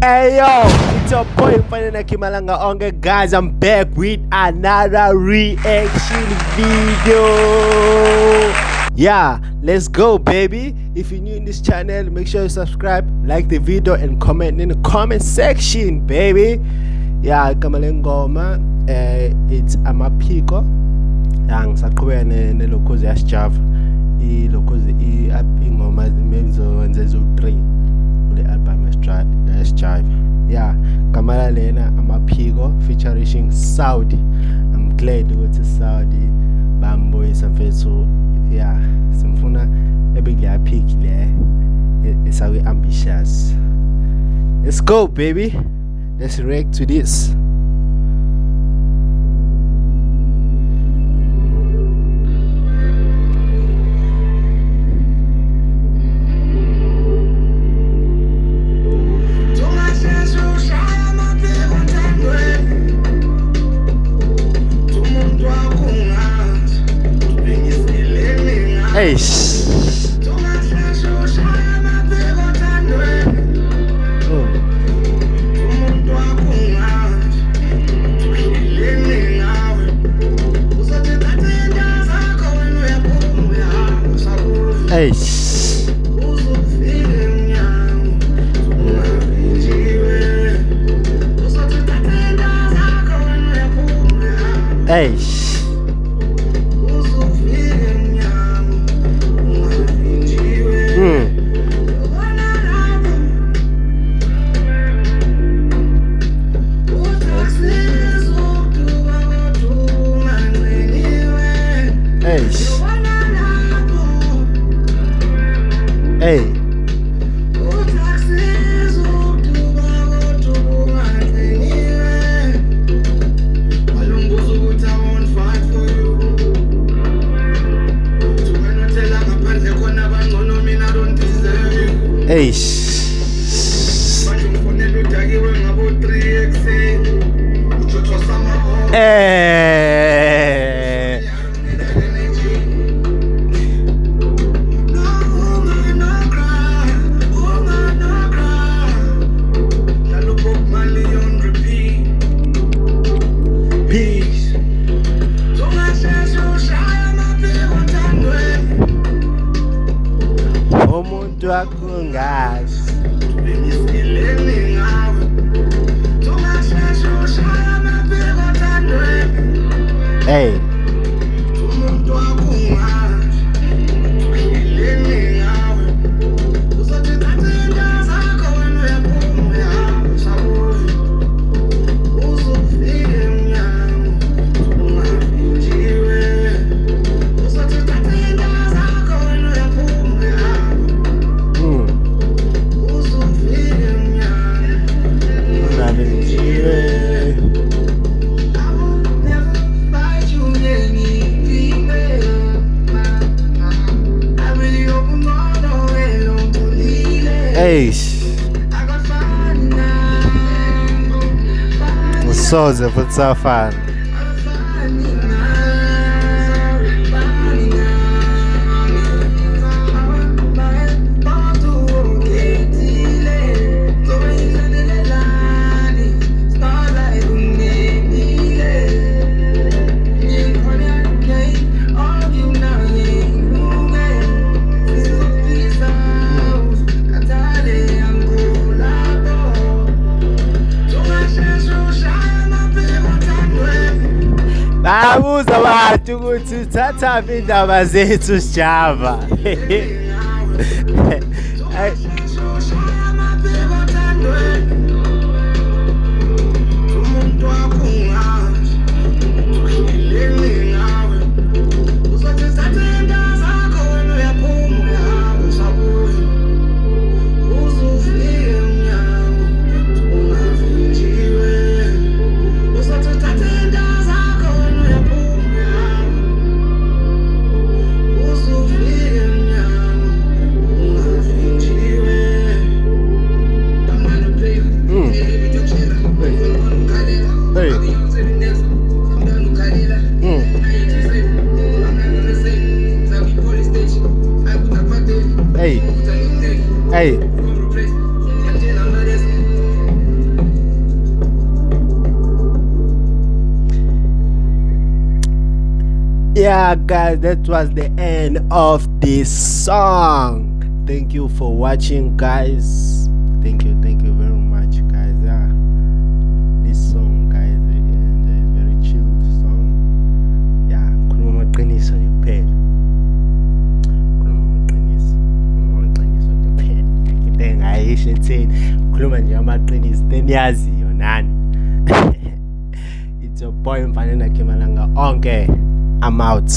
Hey yo, it's your boy Mfanena Kimalanga Onge. Guys, I'm back with another reaction video. Yeah, let's go baby. If you're new in this channel, make sure you subscribe, like the video and comment in the comment section baby. Yeah, Kamalengoma, it's Amaphiko. Yeah, ngisaqhubeka nelokozi ya Sjava. Ilokozi ingoma zimenzo nzezo 3 kule album ya Sjava. Yeah, kamala lena Amaphiko featuring Saudi. I'm glad ukuthi Saudi bamboyisa mfethu. Yeah, simfuna ebekuyaphiki le esawe ambitious. Let's go baby. Let's react to this. Hey. Hey. Hey. Hey. Hey. Umuntu akungazi hey. Hey, Soza, what's so fun? Abuza abantu ukuthi thatha indaba zethu Sjava. Hey. yeah, guys, that was the end of this song. Thank you for watching, guys. Thank you very much, guys. Yeah, this song, guys, and a very chilled song. Yeah, khuluma amaqiniso nje kuphela. Khuluma amaqiniso nje kuphela. Into engayisho etheni, khuluma nje amaqiniso teniyaziyo nani. It's your boy Mfaneni Akimalanga onke. I'm out.